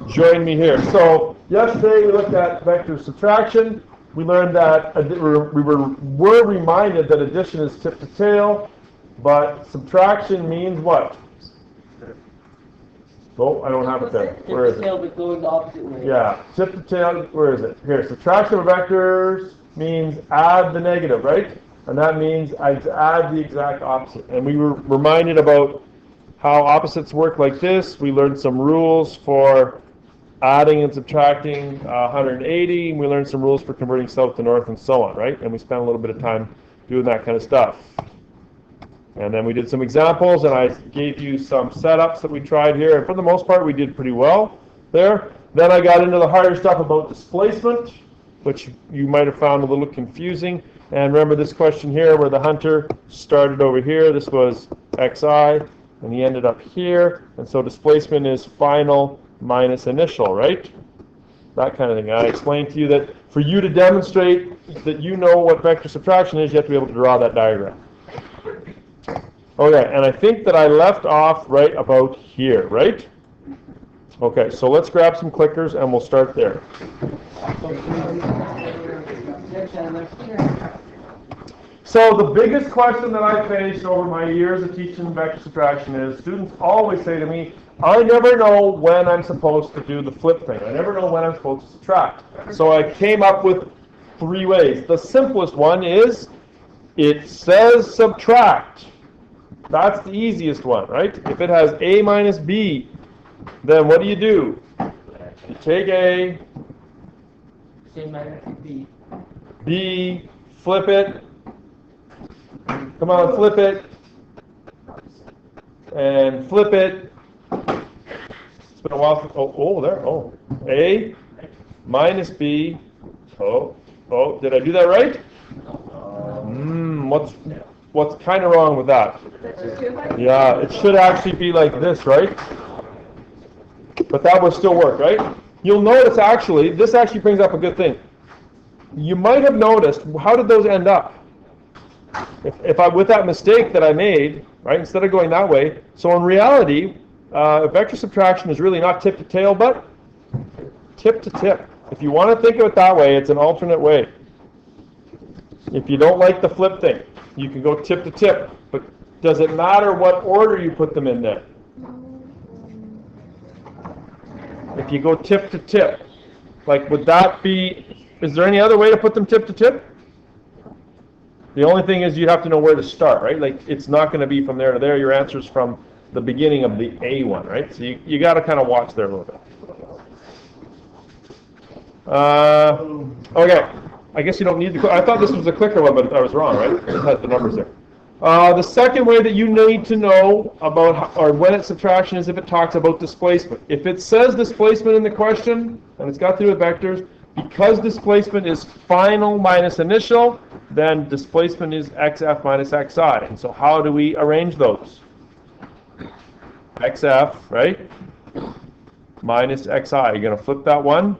join me here. So yesterday we looked at vector subtraction. We learned that we were reminded that addition is tip to tail, but subtraction means what? Oh, I don't have it there. Where is it? Tip to tail, but going the opposite way. Yeah, tip to tail. Where is it? Here. Subtraction of vectors means add the negative, right? And that means I add the exact opposite. And we were reminded about how opposites work like this. We learned some rules for adding and subtracting 180. And we learned some rules for converting south to north and so on, right? And we spent a little bit of time doing that kind of stuff. And then we did some examples, and I gave you some setups that we tried here. And for the most part, we did pretty well there. Then I got into the harder stuff about displacement, which you might have found a little confusing. And remember this question here where the hunter started over here. This was xi, and he ended up here. And so displacement is final minus initial, right? That kind of thing. I explained to you that for you to demonstrate that you know what vector subtraction is, you have to be able to draw that diagram. Okay, and I think that I left off right about here, right? Okay, so let's grab some clickers and we'll start there. So the biggest question that I faced over my years of teaching vector subtraction is students always say to me, I never know when I'm supposed to do the flip thing. I never know when I'm supposed to subtract. So I came up with 3 ways. The simplest one is it says subtract. That's the easiest one, right? If it has a minus b, then what do? You take a, b, flip it, come on, flip it, and flip it. It's been a while since, a minus b, did I do that right? What's kind of wrong with that? Yeah, it should actually be like this, right? But that would still work, right? You'll notice actually, this actually brings up a good thing. You might have noticed, how did those end up? If I, with that mistake that I made, right, instead of going that way, so in reality, vector subtraction is really not tip to tail, but tip to tip. If you want to think of it that way, it's an alternate way. If you don't like the flip thing, you can go tip to tip, but does it matter what order you put them in there? If you go tip to tip, like would that be, is there any other way to put them tip to tip? The only thing is you have to know where to start, right? Like it's not going to be from there to there. Your answer's from the beginning of the A one, right? So you got to kind of watch there a little bit. Okay. I guess you don't need the. I thought this was a clicker one, but I was wrong, right? It has the numbers there. The second way that you need to know about or when it's subtraction is if it talks about displacement. If it says displacement in the question and it's got to do with vectors, because displacement is final minus initial, then displacement is xf minus xi. And so how do we arrange those? xf, right? Minus xi. You're going to flip that one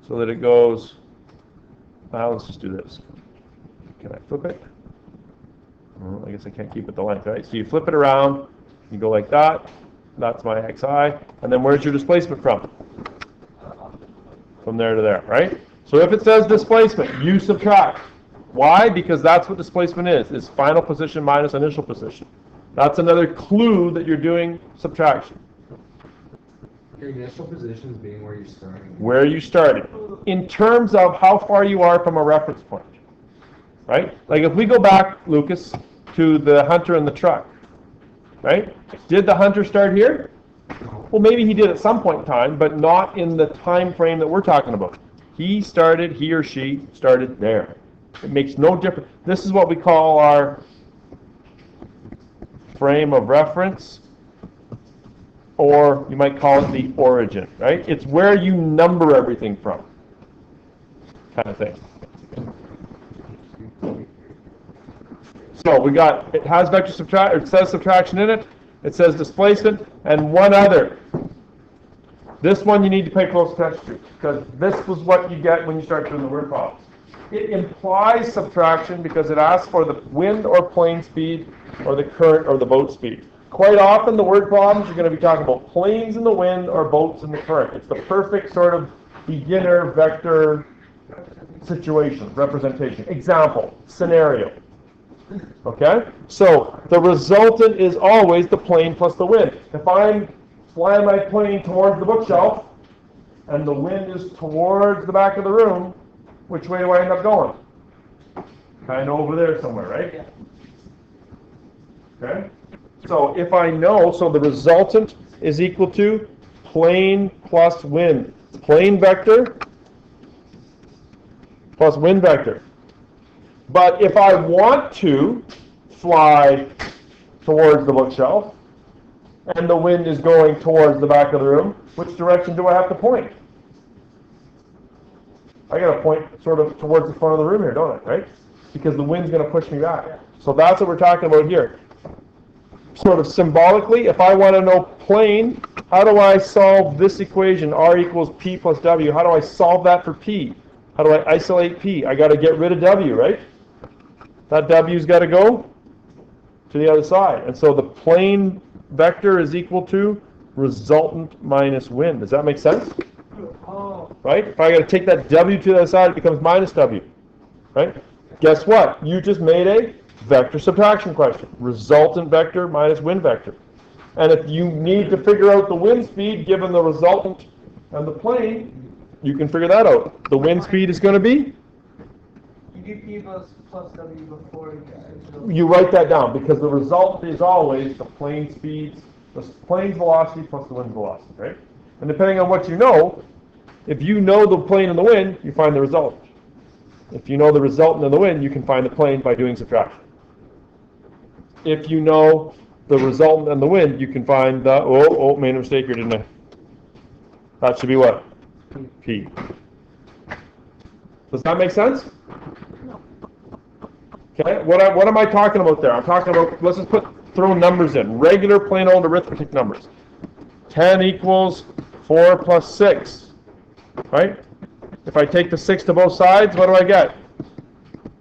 so that it goes. Let's just do this. Can I flip it? Well, I guess I can't keep it the length, right? So you flip it around, you go like that. That's my xi. And then where's your displacement from? From there to there, right? So if it says displacement, you subtract. Why? Because that's what displacement is final position minus initial position. That's another clue that you're doing subtraction. Your initial position is being where you're starting. Where you started. In terms of how far you are from a reference point. Right? Like if we go back, Lucas, to the hunter in the truck. Right? Did the hunter start here? Well, maybe he did at some point in time, but not in the time frame that we're talking about. He or she started there. It makes no difference. This is what we call our frame of reference. Or you might call it the origin, right? It's where you number everything from, kind of thing. So we got, it has vector subtraction, it says subtraction in it, it says displacement, and one other. This one you need to pay close attention to, because this was what you get when you start doing the word problems. It implies subtraction because it asks for the wind or plane speed or the current or the boat speed. quite often the word problems you're going to be talking about planes in the wind or boats in the current. It's the perfect sort of beginner vector situation, representation, example, scenario. Okay? So the resultant is always the plane plus the wind. If I'm flying my plane towards the bookshelf and the wind is towards the back of the room, which way do I end up going? Kind of over there somewhere, right? Okay? So if I know, so the resultant is equal to plane plus wind. Plane vector plus wind vector. But if I want to fly towards the bookshelf and the wind is going towards the back of the room, which direction do I have to point? I got to point sort of towards the front of the room here, don't I? Right? Because the wind's going to push me back. So that's what we're talking about here. Sort of symbolically, if I want to know plane, how do I solve this equation, r equals p plus w? How do I solve that for p? How do I isolate p? I got to get rid of w, right? That w's got to go to the other side. And so the plane vector is equal to resultant minus wind. Does that make sense? Right? If I got to take that w to the other side, it becomes minus w. Right? Guess what? You just made a vector subtraction question. Resultant vector minus wind vector. And if you need to figure out the wind speed given the resultant and the plane, you can figure that out. The wind speed is going to be? You give us plus W before you You write that down because the result is always the plane speed, the plane's velocity plus the wind velocity, right? And depending on what you know, if you know the plane and the wind, you find the result. If you know the resultant and the wind, you can find the plane by doing subtraction. If you know the resultant and the wind, you can find the, made a mistake here, didn't I? That should be what? P. Does that make sense? Okay, what am I talking about there? I'm talking about, let's just throw numbers in. Regular plain old arithmetic numbers. 10 equals 4 plus 6. Right? If I take the 6 to both sides, what do I get?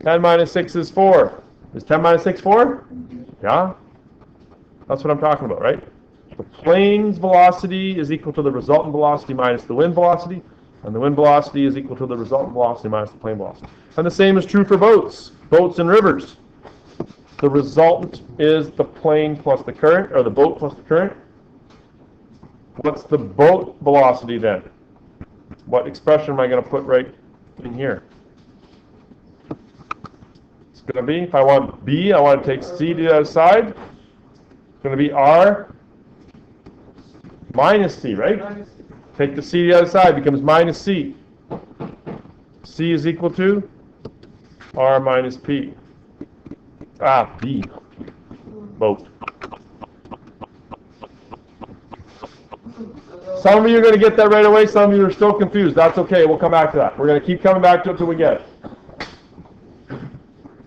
10 minus 6 is 4. Is 10 minus 6 4? Yeah? That's what I'm talking about, right? The plane's velocity is equal to the resultant velocity minus the wind velocity, and the wind velocity is equal to the resultant velocity minus the plane velocity. And the same is true for boats and rivers. The resultant is the plane plus the current, or the boat plus the current. What's the boat velocity then? What expression am I going to put right in here? It's going to be, if I want B, I want to take C to the other side. It's going to be R minus C, right? Take the C to the other side, becomes minus C. C is equal to R minus P. B. Boat. Some of you are going to get that right away. Some of you are still confused. That's okay. We'll come back to that. We're going to keep coming back to it until we get it.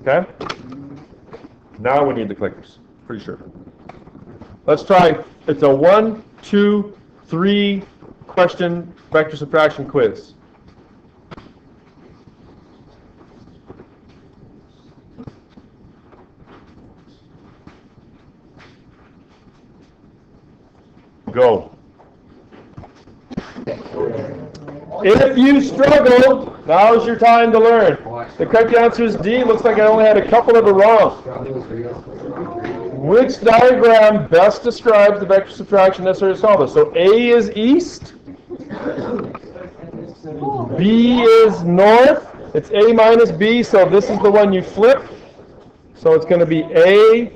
Okay? Now we need the clickers. Pretty sure. Let's try. It's a 1, 2, 3 question vector subtraction quiz. Go. If you struggled, now is your time to learn. The correct answer is D. Looks like I only had a couple of it wrong. Which diagram best describes the vector subtraction necessary to solve this? So A is east. B is north. It's A minus B, so this is the one you flip. So it's going to be A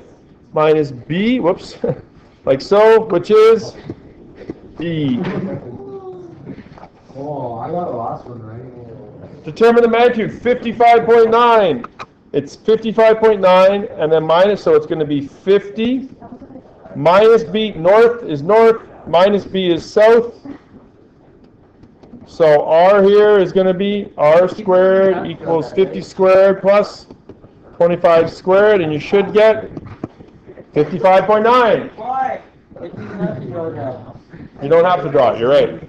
minus B, whoops, like so, which is B. Oh, I got the last one right. Determine the magnitude, 55.9. It's 55.9 and then minus, so it's going to be 50 minus B. North is north, minus B is south. So R here is going to be R squared equals 50 squared plus 25 squared, and you should get 55.9. Why? You don't have to draw it, you're right.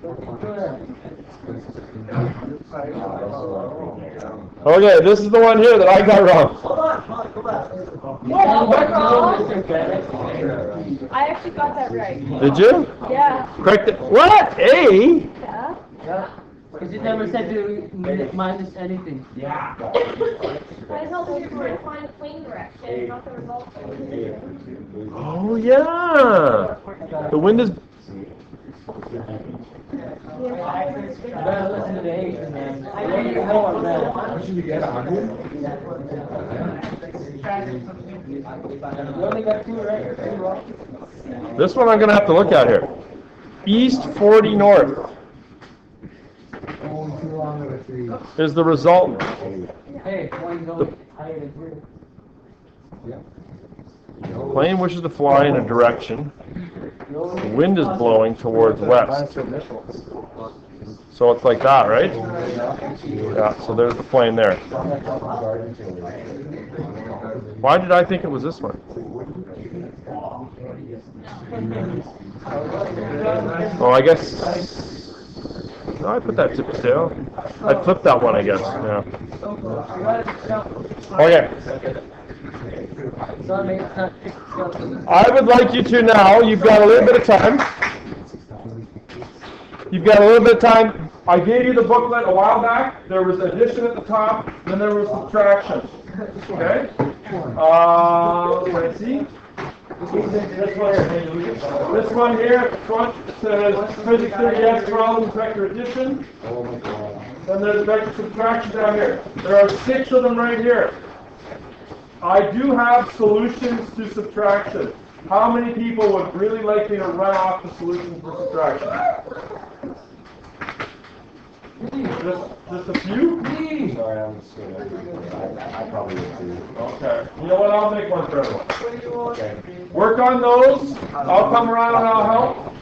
Okay, this is the one here that I got wrong. Hold on, go back. I actually got that right. Did you? Yeah. Correct it. What? A? Yeah. Yeah. Because you never said to minus anything. I told you to find the plane direction, not the result. Oh yeah. The wind is. You better listen to the Asian man. I know you know what man. Should we get 100? You only got 2 right? 2 wrong. This one I'm gonna have to look at here. East 40 north Only too long of a tree. is the result. Hey, one's only higher than 3. Plane wishes to fly in a direction. The wind is blowing towards west. So it's like that, right? Yeah, so there's the plane there. Why did I think it was this one? Oh, I guess. No, I put that tip of tail. I flipped that one, I guess. Yeah. Okay. I would like you to now, you've got a little bit of time. You've got a little bit of time. I gave you the booklet a while back. There was addition at the top, then there was subtraction. Okay? Let's see. This one here at the front says physics 30x problems, vector addition. Then there's vector subtraction down here. There are 6 of them right here. I do have solutions to subtraction. How many people would really like me to run off the solutions for subtraction? Just a few? Sorry, I'm just I probably would too. Okay. You know what? I'll make one for everyone. Okay. Work on those. I'll come around and I'll help.